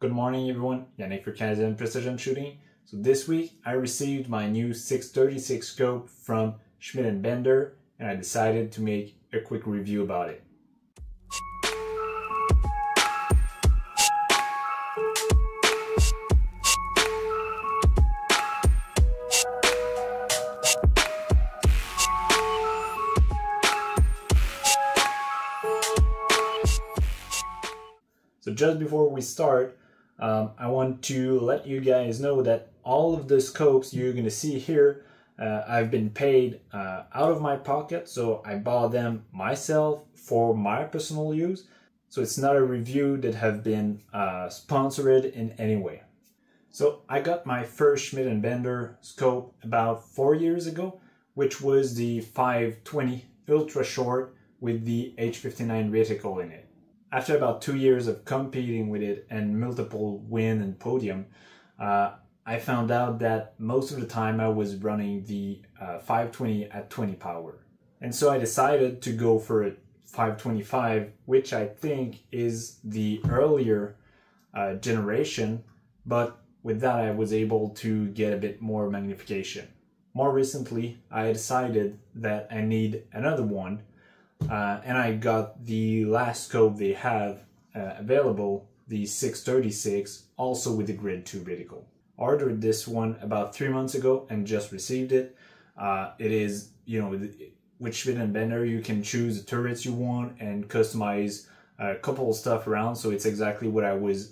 Good morning everyone, Yannick for Canadian Precision Shooting. So this week I received my new 636 scope from Schmidt & Bender and I decided to make a quick review about it. So just before we start, I want to let you guys know that all of the scopes you're going to see here, I've been paid out of my pocket, so I bought them myself for my personal use. So it's not a review that have been sponsored in any way. So I got my first Schmidt & Bender scope about 4 years ago, which was the 520 ultra short with the H59 reticle in it. After about 2 years of competing with it and multiple win and podium, I found out that most of the time I was running the 520 at 20 power. And so I decided to go for a 525, which I think is the earlier generation, but with that I was able to get a bit more magnification. More recently, I decided that I need another one. And I got the last scope they have available, the 636, also with the Grid 2 reticle. Ordered this one about 3 months ago and just received it. It is, with Schmidt & Bender, you can choose the turrets you want and customize a couple of stuff around. So it's exactly what I was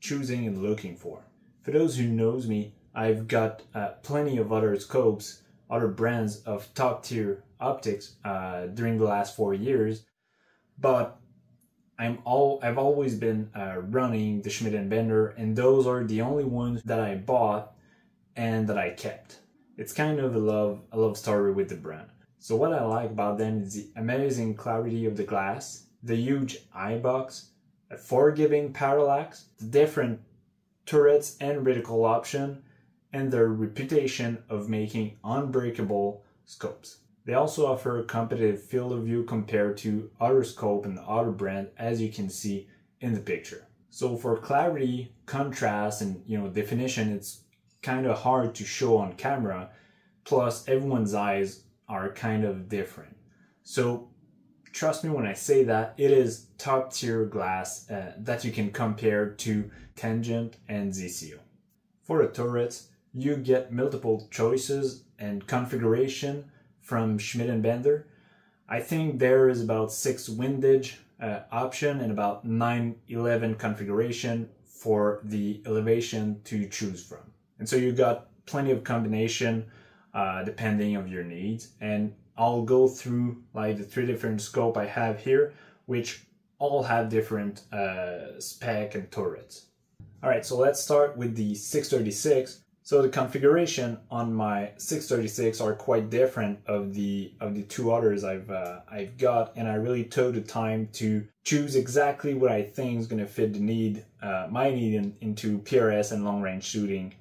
choosing and looking for. For those who knows me, I've got plenty of other scopes, other brands of top tier optics during the last 4 years, but I've always been running the Schmidt & Bender, and those are the only ones that I bought and that I kept. It's kind of a love story with the brand. So what I like about them is the amazing clarity of the glass, the huge eye box, a forgiving parallax, the different turrets and reticle option, and their reputation of making unbreakable scopes. They also offer a competitive field of view compared to other scope and other brand, as you can see in the picture. So for clarity, contrast, and definition, it's kind of hard to show on camera. Plus, everyone's eyes are kind of different. So trust me when I say that it is top tier glass that you can compare to Tangent and ZCO. For the turrets, you get multiple choices and configuration from Schmidt & Bender. I think there is about 6 windage option and about 9/11 configuration for the elevation to choose from. And so you got plenty of combination depending on your needs. And I'll go through like the 3 different scope I have here, which all have different spec and turrets. All right, so let's start with the 636. So the configuration on my 636 are quite different of the 2 others I've got, and I really took the time to choose exactly what I think is going to fit the need, my need into PRS and long range shooting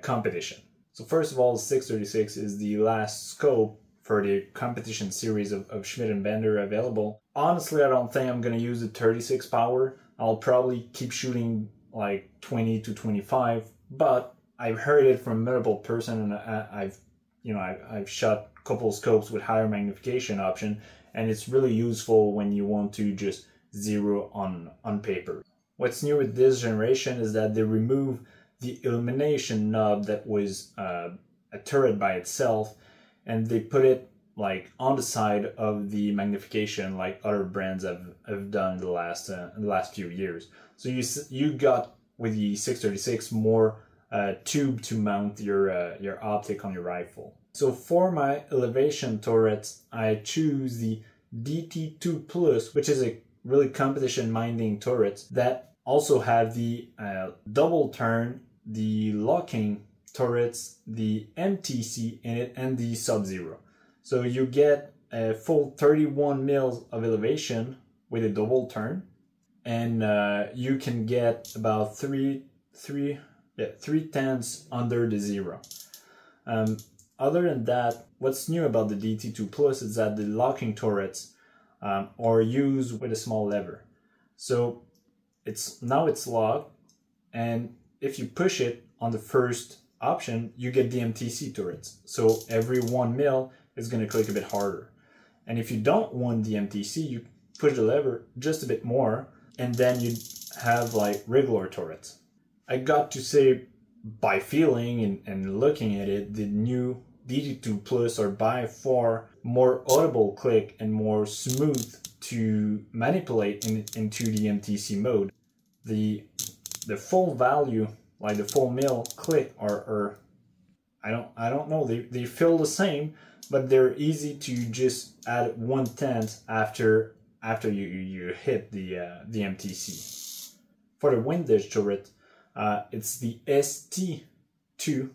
competition. So first of all, the 636 is the last scope for the competition series of Schmidt & Bender available. Honestly, I don't think I'm going to use the 36 power. I'll probably keep shooting like 20 to 25, but I've heard it from multiple person, and I've shot a couple scopes with higher magnification option, and it's really useful when you want to just zero on paper. What's new with this generation is that they remove the illumination knob that was a turret by itself, and they put it like on the side of the magnification, like other brands have done in the last few years. So you got with the 636 more tube to mount your optic on your rifle. So for my elevation turrets, I choose the DT2 Plus, which is a really competition minding turret that also have the double turn, the locking turrets, the MTC in it, and the Sub-Zero. So you get a full 31 mils of elevation with a double turn, and you can get about 3/10 under the zero. Other than that, what's new about the DT2 Plus is that the locking turrets are used with a small lever. So now it's locked, and if you push it on the first option, you get the MTC turrets. So every 1 mil is going to click a bit harder. And if you don't want the MTC, you push the lever just a bit more, and then you have like regular turrets. I got to say, by feeling and looking at it, the new DT2 Plus are by far more audible click and more smooth to manipulate into the MTC mode. The full value, like the full mil click, are I don't know, they feel the same, but they're easy to just add 1/10 after you hit the MTC. For the windage turret, it's the ST2,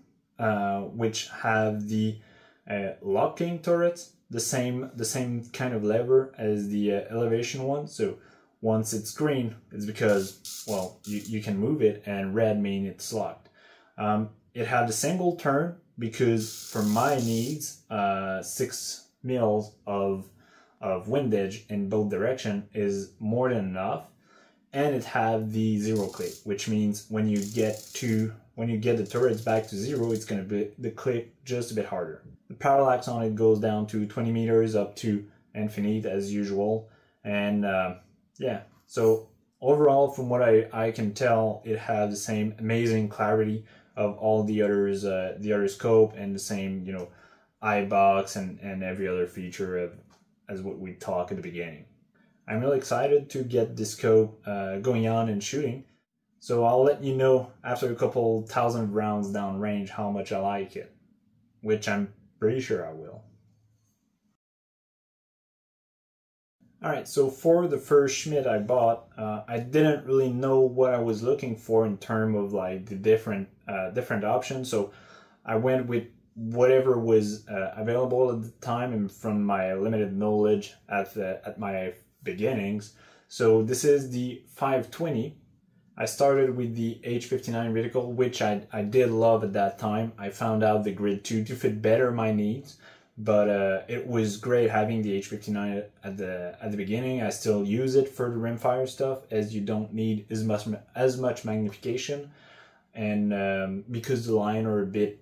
which have the locking turrets, the same kind of lever as the elevation one. So once it's green, it's because, well, you can move it, and red means it's locked. It had a single turn because for my needs, 6 mils of windage in both direction is more than enough. And it had the 0 click, which means when you get the turrets back to 0, it's going to be the click just a bit harder. The parallax on it goes down to 20 meters up to infinite as usual, and yeah. So overall, from what I can tell, it has the same amazing clarity of all the other scope, and the same, you know, eye box and every other feature as what we talked at the beginning. I'm really excited to get this scope going on and shooting, so I'll let you know after a couple thousand rounds down range how much I like it, which I'm pretty sure I will. Alright, so for the first Schmidt I bought, I didn't really know what I was looking for in terms of like the different options, so I went with whatever was available at the time and from my limited knowledge at my beginnings. So this is the 520. I started with the H59 reticle, which I did love at that time. I found out the Grid 2 to fit better my needs, but it was great having the H59 at the beginning. I still use it for the rimfire stuff, as you don't need as much magnification, and because the line are a bit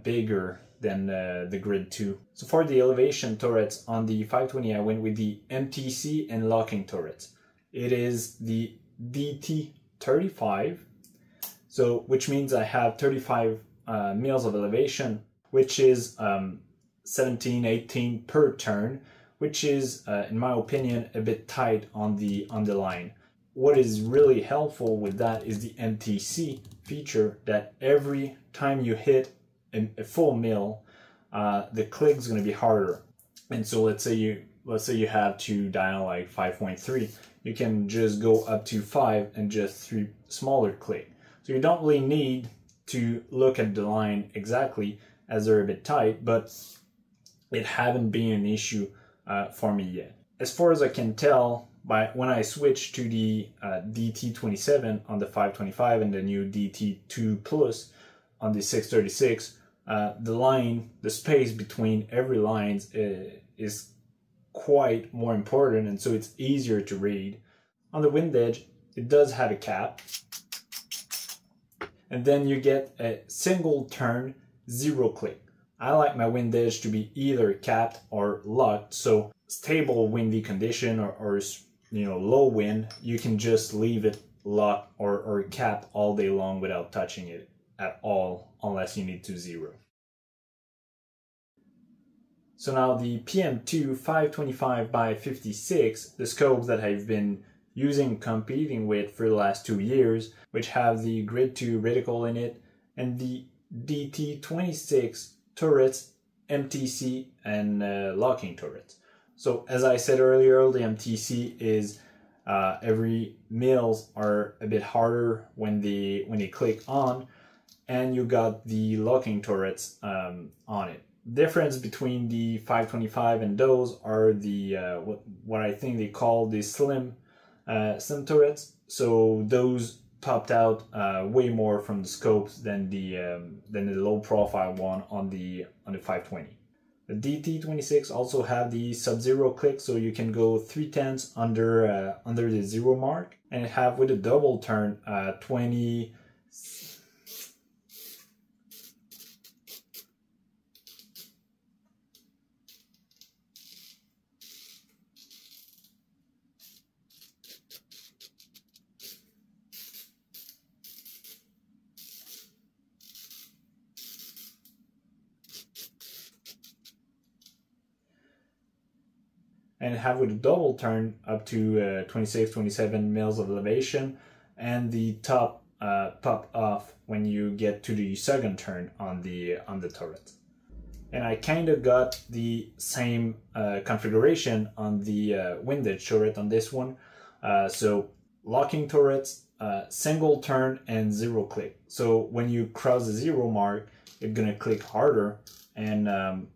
bigger than the Grid 2. So for the elevation turrets on the 520, I went with the MTC and locking turrets. It is the DT35, so which means I have 35 mils of elevation, which is 17, 18 per turn, which is, in my opinion, a bit tight on the line. What is really helpful with that is the MTC feature, that every time you hit a full mil, the click is going to be harder. And so let's say you have to dial like 5.3, you can just go up to 5 and just 3 smaller click. So you don't really need to look at the line exactly, as they're a bit tight, but it haven't been an issue for me yet. As far as I can tell, when I switched to the DT27 on the 525 and the new DT2 Plus on the 636, the space between every lines is quite more important, and so it's easier to read. On the windage, it does have a cap, and then you get a single turn 0 click. I like my windage to be either capped or locked, so stable windy condition or you know, low wind, you can just leave it locked or capped all day long without touching it at all, unless you need to 0. So now the PM2 525x56, the scopes that I've been competing with for the last 2 years, which have the Grid 2 reticle in it, and the DT26 turrets, MTC, and locking turrets. So as I said earlier, the MTC is every mils are a bit harder when they click on, and you got the locking turrets on it. Difference between the 525 and those are the what I think they call the slim turrets. So those popped out way more from the scopes than the low profile one on the 520. The DT26 also have the sub-zero click, so you can go 3/10 under the zero mark, and it have with a double turn 20. And have with a double turn up to 26, 27 mils of elevation, and the top pop off when you get to the second turn on the turret. And I kind of got the same configuration on the windage turret on this one. So locking turrets, single turn and zero click. So when you cross the zero mark, it's gonna click harder, and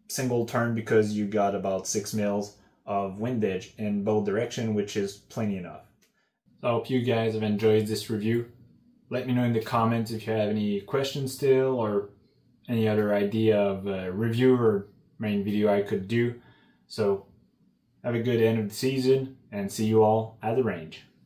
single turn because you got about 6 mils of windage in both directions, which is plenty enough. So I hope you guys have enjoyed this review. Let me know in the comments if you have any questions still, or any other idea of a review or main video I could do. So have a good end of the season, and see you all at the range.